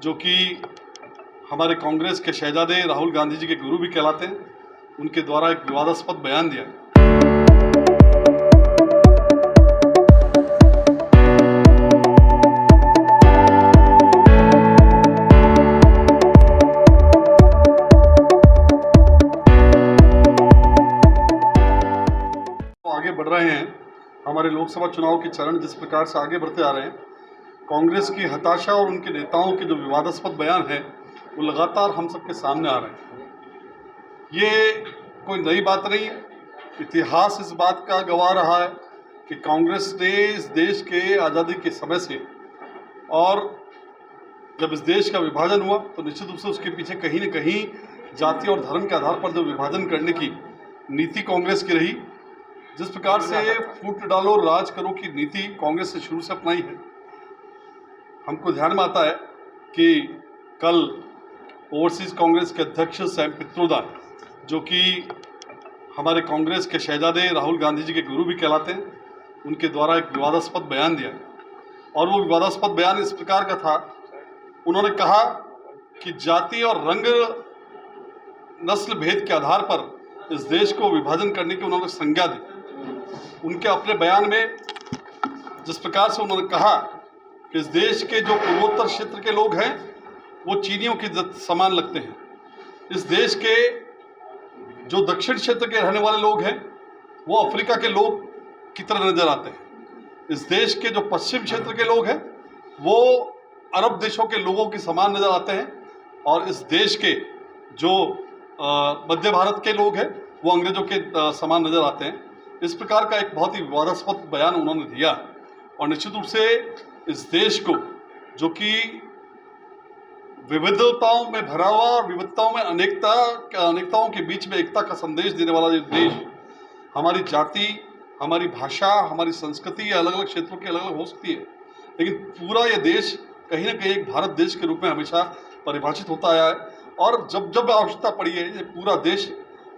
जो कि हमारे कांग्रेस के शहजादे राहुल गांधी जी के गुरु भी कहलाते हैं, उनके द्वारा एक विवादास्पद बयान दिया। आगे बढ़ रहे हैं हमारे लोकसभा चुनाव के चरण जिस प्रकार से आगे बढ़ते आ रहे हैं, कांग्रेस की हताशा और उनके नेताओं के जो विवादास्पद बयान है वो लगातार हम सबके सामने आ रहे हैं। ये कोई नई बात नहीं है, इतिहास इस बात का गवाह रहा है कि कांग्रेस ने इस देश के आज़ादी के समय से और जब इस देश का विभाजन हुआ तो निश्चित रूप से उसके पीछे कहीं न कहीं जाति और धर्म के आधार पर जो विभाजन करने की नीति कांग्रेस की रही, जिस प्रकार से फूट डालो राज करो की नीति कांग्रेस ने शुरू से अपनाई है। हमको ध्यान में आता है कि कल ओवरसीज कांग्रेस के अध्यक्ष सैम पित्रोदा, जो कि हमारे कांग्रेस के शहजादे राहुल गांधी जी के गुरु भी कहलाते हैं, उनके द्वारा एक विवादास्पद बयान दिया। और वो विवादास्पद बयान इस प्रकार का था, उन्होंने कहा कि जाति और रंग नस्ल भेद के आधार पर इस देश को विभाजन करने की उन्होंने संज्ञा दी। उनके अपने बयान में जिस प्रकार से उन्होंने कहा कि इस देश के जो पूर्वोत्तर क्षेत्र के लोग हैं वो चीनियों के समान लगते हैं, इस देश के जो दक्षिण क्षेत्र के रहने वाले लोग हैं वो अफ्रीका के लोग की तरह नजर आते हैं, इस देश के जो पश्चिम क्षेत्र के लोग हैं वो अरब देशों के लोगों के समान नजर आते हैं, और इस देश के जो मध्य भारत के लोग हैं वो अंग्रेजों के समान नजर आते हैं। इस प्रकार का एक बहुत ही विवादास्पद बयान उन्होंने दिया। और निश्चित रूप से इस देश को, जो कि विविधताओं में भरा हुआ और विविधताओं में अनेकताओं के बीच में एकता का संदेश देने वाला ये देश, हमारी जाति, हमारी भाषा, हमारी संस्कृति अलग अलग क्षेत्रों की अलग अलग हो सकती है, लेकिन पूरा ये देश कहीं ना कहीं एक भारत देश के रूप में हमेशा परिभाषित होता आया है। और जब जब आवश्यकता पड़ी है ये पूरा देश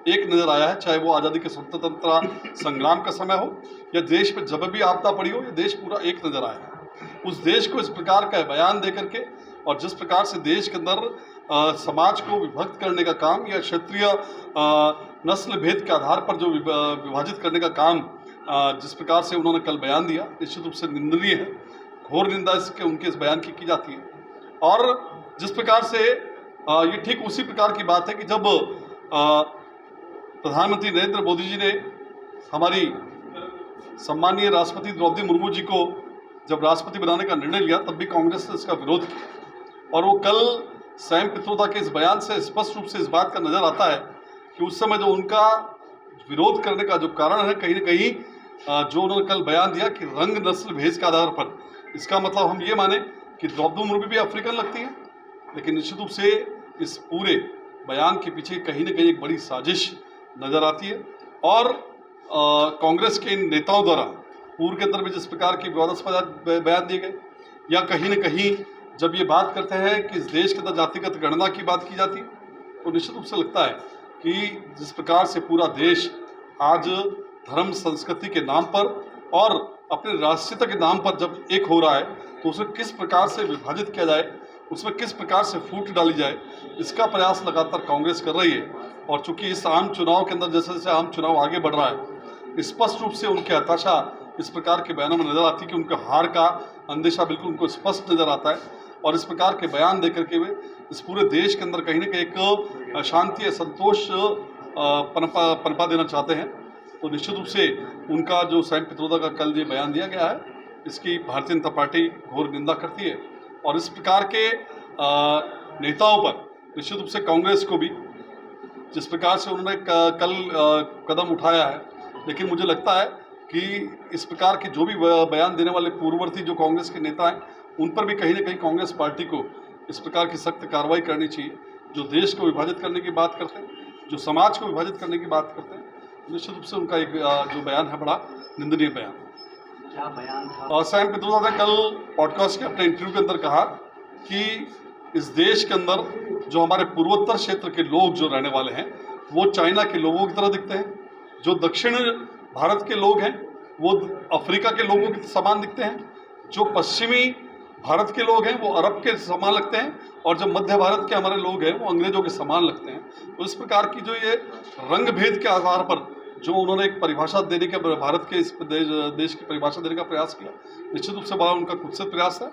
एक नज़र आया है, चाहे वो आज़ादी के स्वतंत्रता संग्राम का समय हो या देश में जब भी आपदा पड़ी हो, ये देश पूरा एक नज़र आया है। उस देश को इस प्रकार का बयान दे करके और जिस प्रकार से देश के अंदर समाज को विभक्त करने का काम या क्षेत्रीय नस्ल भेद के आधार पर जो विभाजित करने का काम जिस प्रकार से उन्होंने कल बयान दिया, निश्चित रूप से निंदनीय है। घोर निंदा इसके उनके इस बयान की जाती है। और जिस प्रकार से ये ठीक उसी प्रकार की बात है कि जब प्रधानमंत्री नरेंद्र मोदी जी ने हमारी सम्मानीय राष्ट्रपति द्रौपदी मुर्मू जी को जब राष्ट्रपति बनाने का निर्णय लिया, तब भी कांग्रेस ने इसका विरोध किया। और वो कल सैम पित्रोदा के इस बयान से स्पष्ट रूप से इस बात का नज़र आता है कि उस समय जो उनका विरोध करने का जो कारण है, कहीं न कहीं जो उन्होंने कल बयान दिया कि रंग नस्ल भेद के आधार पर, इसका मतलब हम ये माने कि द्रौपदी मुर्मू भी अफ्रीकन लगती है, लेकिन निश्चित रूप से इस पूरे बयान के पीछे कहीं न कहीं एक बड़ी साजिश नज़र आती है। और कांग्रेस के इन नेताओं द्वारा पूर्व के अंदर भी जिस प्रकार की विवादास्पद बयान दिए गए, या कहीं न कहीं जब ये बात करते हैं कि इस देश के अंदर जातिगत गणना की बात की जाती है, तो निश्चित रूप से लगता है कि जिस प्रकार से पूरा देश आज धर्म संस्कृति के नाम पर और अपने राष्ट्रीयता के नाम पर जब एक हो रहा है, तो उसे किस प्रकार से विभाजित किया जाए, उसमें किस प्रकार से फूट डाली जाए, इसका प्रयास लगातार कांग्रेस कर रही है। और चूंकि इस आम चुनाव के अंदर जैसे जैसे आम चुनाव आगे बढ़ रहा है, स्पष्ट रूप से उनकी हताशा इस प्रकार के बयानों में नजर आती है कि उनके हार का अंदेशा बिल्कुल उनको स्पष्ट नजर आता है। और इस प्रकार के बयान दे करके वे इस पूरे देश के अंदर कहीं न कहीं एक शांति या संतोष पनपा देना चाहते हैं। तो निश्चित रूप से उनका जो सैम पित्रोदा का कल ये बयान दिया गया है, इसकी भारतीय जनता पार्टी घोर निंदा करती है। और इस प्रकार के नेताओं पर निश्चित रूप से कांग्रेस को भी जिस प्रकार से उन्होंने कल कदम उठाया है, लेकिन मुझे लगता है कि इस प्रकार के जो भी बयान देने वाले पूर्ववर्ती जो कांग्रेस के नेता हैं, उन पर भी कहीं न कहीं कांग्रेस पार्टी को इस प्रकार की सख्त कार्रवाई करनी चाहिए। जो देश को विभाजित करने की बात करते हैं, जो समाज को विभाजित करने की बात करते हैं, निश्चित रूप से उनका एक जो बयान है बड़ा निंदनीय बयान। क्या बयान था? और सैम पित्रोदा ने कल पॉडकास्ट के अपने इंटरव्यू के अंदर कहा कि इस देश के अंदर जो हमारे पूर्वोत्तर क्षेत्र के लोग जो रहने वाले हैं वो चाइना के लोगों की तरह दिखते हैं, जो दक्षिण भारत के लोग हैं वो अफ्रीका के लोगों के समान दिखते हैं, जो पश्चिमी भारत के लोग हैं वो अरब के समान लगते हैं, और जो मध्य भारत के हमारे लोग हैं वो अंग्रेजों के समान लगते हैं। तो इस प्रकार की जो ये रंग भेद के आधार पर जो उन्होंने एक परिभाषा देने के, भारत के इस देश की परिभाषा देने का प्रयास किया, निश्चित रूप से बड़ा उनका कुत्सित प्रयास है।